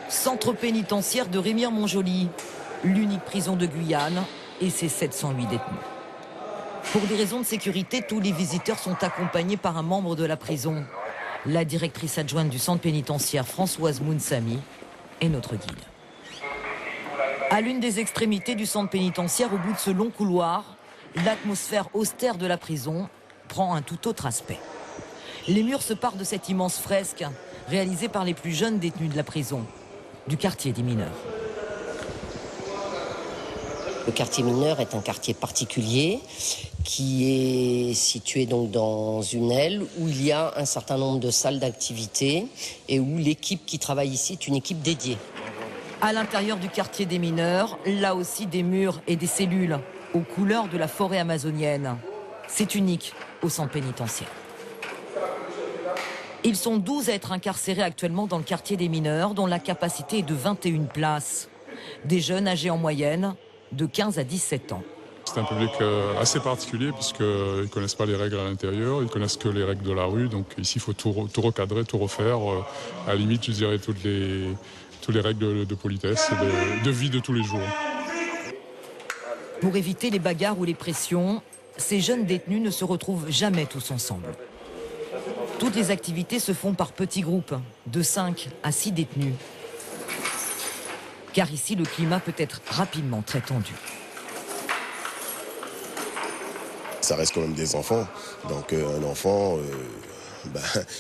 Centre pénitentiaire de Remire-Montjoly, l'unique prison de Guyane et ses 708 détenus. Pour des raisons de sécurité, tous les visiteurs sont accompagnés par un membre de la prison. La directrice adjointe du centre pénitentiaire, Françoise Mounsami, est notre guide. À l'une des extrémités du centre pénitentiaire, au bout de ce long couloir, l'atmosphère austère de la prison prend un tout autre aspect. Les murs se partent de cette immense fresque réalisée par les plus jeunes détenus de la prison, du quartier des mineurs. Le quartier mineur est un quartier particulier qui est situé donc dans une aile où il y a un certain nombre de salles d'activité et où l'équipe qui travaille ici est une équipe dédiée. À l'intérieur du quartier des mineurs, là aussi des murs et des cellules aux couleurs de la forêt amazonienne. C'est unique au centre pénitentiaire. Ils sont 12 à être incarcérés actuellement dans le quartier des mineurs, dont la capacité est de 21 places. Des jeunes âgés en moyenne de 15 à 17 ans. C'est un public assez particulier puisqu'ils ne connaissent pas les règles à l'intérieur, ils connaissent que les règles de la rue. Donc ici, il faut tout recadrer, tout refaire. À la limite, je dirais toutes les règles de politesse et de vie de tous les jours. Pour éviter les bagarres ou les pressions, ces jeunes détenus ne se retrouvent jamais tous ensemble. Toutes les activités se font par petits groupes, de 5 à 6 détenus. Car ici, le climat peut être rapidement très tendu. Ça reste quand même des enfants. Donc un enfant,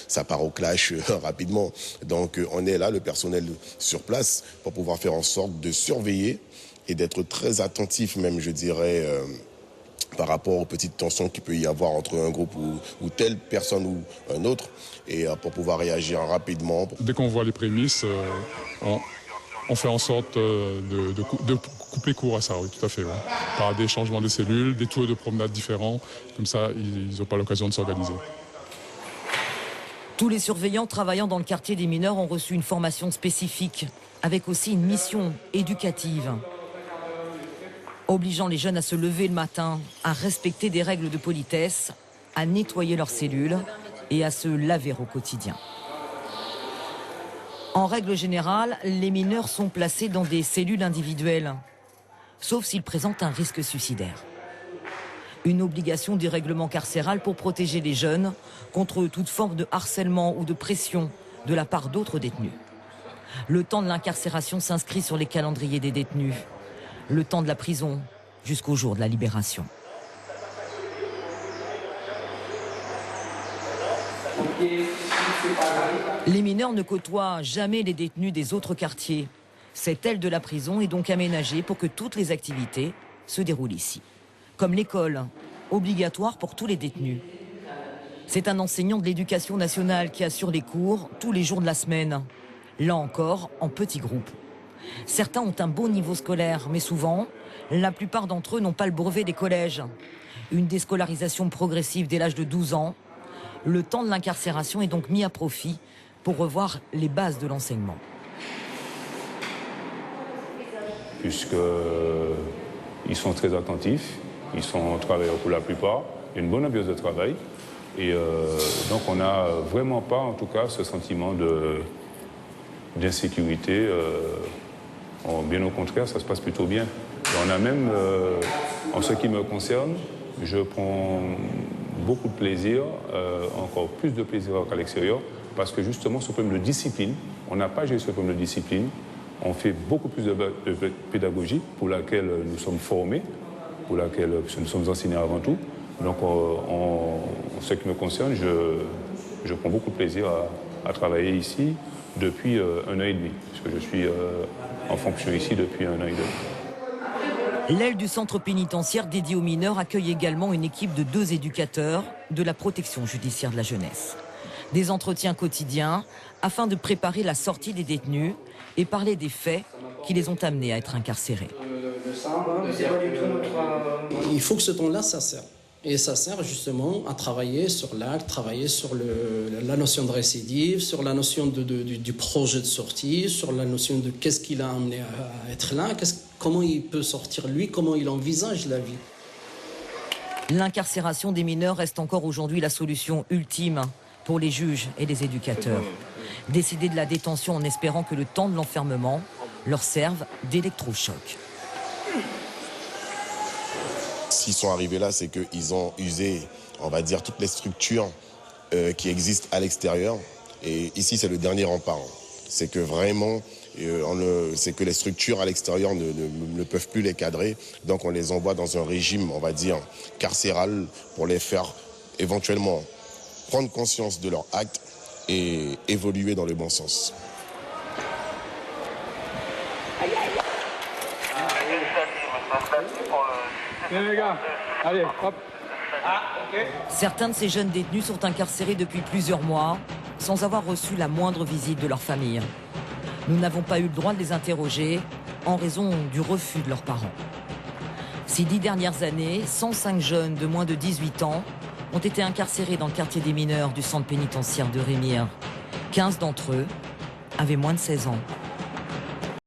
ça part au clash rapidement. Donc on est là, le personnel sur place, pour pouvoir faire en sorte de surveiller et d'être très attentif même, je dirais, par rapport aux petites tensions qu'il peut y avoir entre un groupe ou telle personne ou un autre, et pour pouvoir réagir rapidement. Dès qu'on voit les prémices, on fait en sorte de couper court à ça, oui, tout à fait. Ouais. Par des changements de cellules, des tours de promenade différents, comme ça ils n'ont pas l'occasion de s'organiser. Tous les surveillants travaillant dans le quartier des mineurs ont reçu une formation spécifique, avec aussi une mission éducative, obligeant les jeunes à se lever le matin, à respecter des règles de politesse, à nettoyer leurs cellules et à se laver au quotidien. En règle générale, les mineurs sont placés dans des cellules individuelles, sauf s'ils présentent un risque suicidaire. Une obligation du règlement carcéral pour protéger les jeunes contre toute forme de harcèlement ou de pression de la part d'autres détenus. Le temps de l'incarcération s'inscrit sur les calendriers des détenus. Le temps de la prison jusqu'au jour de la libération. Les mineurs ne côtoient jamais les détenus des autres quartiers. Cette aile de la prison est donc aménagée pour que toutes les activités se déroulent ici. Comme l'école, obligatoire pour tous les détenus. C'est un enseignant de l'éducation nationale qui assure les cours tous les jours de la semaine. Là encore, en petits groupes. Certains ont un bon niveau scolaire, mais souvent, la plupart d'entre eux n'ont pas le brevet des collèges. Une déscolarisation progressive dès l'âge de 12 ans. Le temps de l'incarcération est donc mis à profit pour revoir les bases de l'enseignement. Puisqu'ils sont très attentifs, ils sont travailleurs pour la plupart, il y a une bonne ambiance de travail. Et donc on n'a vraiment pas, en tout cas, ce sentiment d'insécurité. Bien au contraire, ça se passe plutôt bien. Et on a même, en ce qui me concerne, je prends beaucoup de plaisir, encore plus de plaisir qu'à l'extérieur, parce que justement, ce problème de discipline, on n'a pas géré ce problème de discipline. On fait beaucoup plus de pédagogie pour laquelle nous sommes formés, pour laquelle nous sommes enseignés avant tout. Donc, en ce qui me concerne, je prends beaucoup de plaisir à travailler ici depuis 1 an et demi, puisque je suis en fonction ici depuis 1 an et demi. L'aile du centre pénitentiaire dédié aux mineurs accueille également une équipe de 2 éducateurs de la protection judiciaire de la jeunesse. Des entretiens quotidiens afin de préparer la sortie des détenus et parler des faits qui les ont amenés à être incarcérés. Il faut que ce temps-là, ça sert. Et ça sert justement à travailler sur l'acte, travailler sur la notion de récidive, sur la notion du projet de sortie, sur la notion de qu'est-ce qui l'a amené à être là, comment il peut sortir lui, comment il envisage la vie. L'incarcération des mineurs reste encore aujourd'hui la solution ultime pour les juges et les éducateurs. Décider de la détention en espérant que le temps de l'enfermement leur serve d'électrochoc. S'ils sont arrivés là, c'est qu'ils ont usé, on va dire, toutes les structures qui existent à l'extérieur. Et ici, c'est le dernier rempart. C'est que vraiment, c'est que les structures à l'extérieur ne peuvent plus les cadrer. Donc on les envoie dans un régime, on va dire, carcéral pour les faire éventuellement prendre conscience de leurs actes et évoluer dans le bon sens. Les gars, allez, hop. Certains de ces jeunes détenus sont incarcérés depuis plusieurs mois sans avoir reçu la moindre visite de leur famille. Nous n'avons pas eu le droit de les interroger en raison du refus de leurs parents. Ces 10 dernières années, 105 jeunes de moins de 18 ans ont été incarcérés dans le quartier des mineurs du centre pénitentiaire de Rémire. 15 d'entre eux avaient moins de 16 ans.